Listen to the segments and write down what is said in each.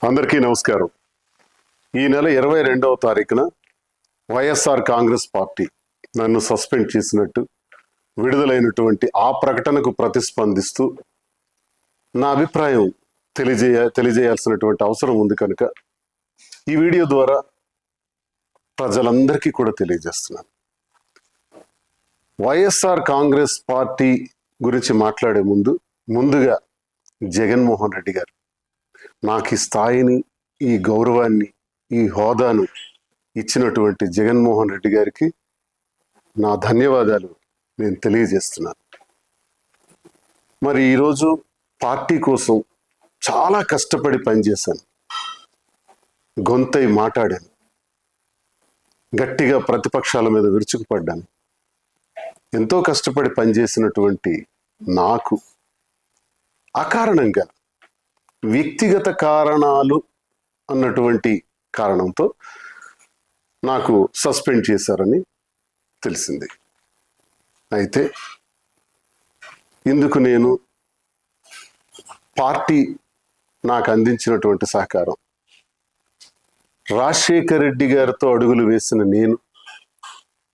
అందరికీ నమస్కారం. ఈ నెల 22వ తారీఖున వైఎస్ఆర్ కాంగ్రెస్ పార్టీ నన్ను సస్పెండ్ చేసినట్టు విడుదలైనటువంటి ఆ ప్రకటనకు ప్రతిస్పందిస్తూ నా అభిప్రాయం తెలియజేయాల్సినటువంటి అవసరం ఉంది కనుక ఈ వీడియో ద్వారా ప్రజలందరికీ కూడా తెలియజేస్తున్నాను. వైఎస్ఆర్ కాంగ్రెస్ పార్టీ గురించి మాట్లాడే ముందుగా జగన్మోహన్ రెడ్డి గారు నాకు ఈ స్థాయిని, ఈ గౌరవాన్ని, ఈ హోదాను ఇచ్చినటువంటి జగన్మోహన్ రెడ్డి గారికి నా ధన్యవాదాలు నేను తెలియజేస్తున్నాను. మరి ఈరోజు పార్టీ కోసం చాలా కష్టపడి పనిచేశాను, గొంతై మాట్లాడాను, గట్టిగా ప్రతిపక్షాల మీద విరుచుకుపడ్డాను. ఎంతో కష్టపడి పనిచేసినటువంటి నాకు అకారణంగా వ్యక్తిగత కారణాలు అన్నటువంటి కారణంతో నాకు సస్పెండ్ చేశారని తెలిసింది. అయితే ఇందుకు నేను పార్టీ నాకు అందించినటువంటి సహకారం, రాజశేఖర్ రెడ్డి గారితో అడుగులు వేసిన నేను,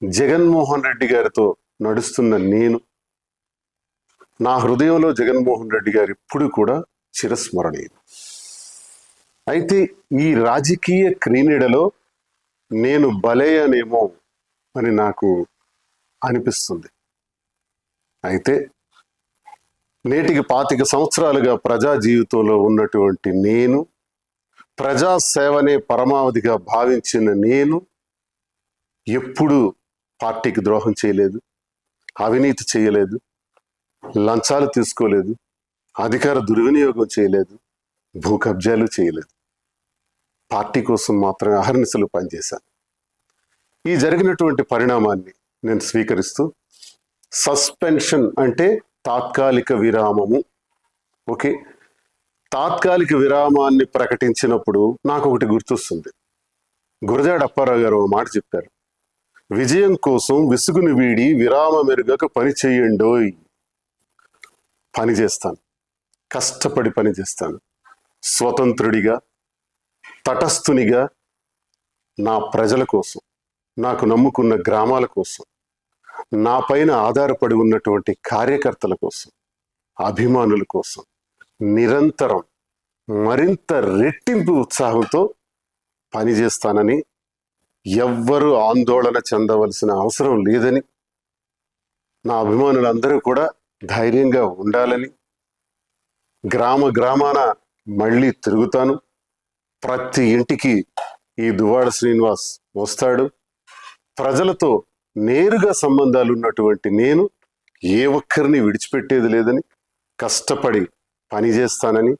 జగన్మోహన్ రెడ్డి గారితో నడుస్తున్న నేను, నా హృదయంలో జగన్మోహన్ రెడ్డి గారు ఇప్పుడు కూడా చిరస్మరణీయం. అయితే ఈ రాజకీయ క్రీడలో నేను బలయ్యానేమో అని నాకు అనిపిస్తుంది. అయితే నేటికి 25 సంవత్సరాలుగా ప్రజా జీవితంలో ఉన్నటువంటి నేను, ప్రజాసేవనే పరమావధిగా భావించిన నేను ఎప్పుడూ పార్టీకి ద్రోహం చేయలేదు, అవినీతి చేయలేదు, లంచాలు తీసుకోలేదు, అధికార దుర్వినియోగం చేయలేదు, భూ కబ్జాలు చేయలేదు. పార్టీ కోసం మాత్రమే అహర్నిశలు పనిచేశాను. ఈ జరిగినటువంటి పరిణామాన్ని నేను స్వీకరిస్తూ, సస్పెన్షన్ అంటే తాత్కాలిక విరామము. ఓకే, తాత్కాలిక విరామాన్ని ప్రకటించినప్పుడు నాకు ఒకటి గుర్తొస్తుంది. గురజాడ అప్పారావు గారు మాట చెప్పారు, విజయం కోసం విసుగుని వీడి విరామ మెరుగక పని చేయండోయ్. పని చేస్తాను, కష్టపడి పని చేస్తాను, స్వతంత్రుడిగా, తటస్థునిగా, నా ప్రజల కోసం, నాకు నమ్ముకున్న గ్రామాల కోసం, నా పైన ఆధారపడి ఉన్నటువంటి కార్యకర్తల కోసం, అభిమానుల కోసం నిరంతరం మరింత రెట్టింపు ఉత్సాహంతో పనిచేస్తానని, ఎవ్వరూ ఆందోళన చెందవలసిన అవసరం లేదని, నా అభిమానులందరూ కూడా ధైర్యంగా ఉండాలని, గ్రామాన మళ్ళీ తిరుగుతాను, ప్రతి ఇంటికి ఈ దువ్వాడ శ్రీనివాస్ వస్తాడు, ప్రజలతో నేరుగా సంబంధాలు ఉన్నటువంటి నేను ఏ ఒక్కరిని విడిచిపెట్టేది లేదని, కష్టపడి పనిచేస్తానని,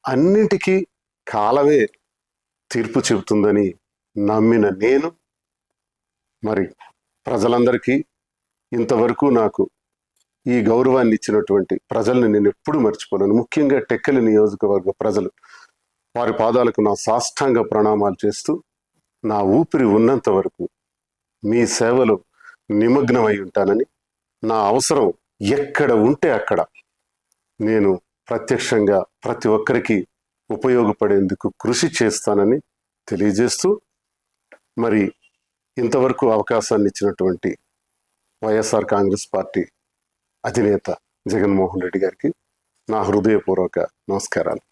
అన్నింటికీ కాలమే తీర్పు చెబుతుందని నమ్మిన నేను మరి ప్రజలందరికీ, ఇంతవరకు నాకు ఈ గౌరవాన్ని ఇచ్చినటువంటి ప్రజల్ని నేను ఎప్పుడు మర్చిపోలేను. ముఖ్యంగా టెక్కలి నియోజకవర్గ ప్రజలు, వారి పాదాలకు నా సాష్టాంగ ప్రణామాలు చేస్తూ, నా ఊపిరి ఉన్నంత వరకు మీ సేవలో నిమగ్నమై ఉంటానని, నా అవసరం ఎక్కడ ఉంటే అక్కడ నేను ప్రత్యక్షంగా ప్రతి ఒక్కరికి ఉపయోగపడేందుకు కృషి చేస్తానని తెలియజేస్తూ, మరి ఇంతవరకు అవకాశాన్ని ఇచ్చినటువంటి వైఎస్ఆర్ కాంగ్రెస్ పార్టీ అధినేత జగన్మోహన్ రెడ్డి గారికి నా హృదయపూర్వక నమస్కారాలు.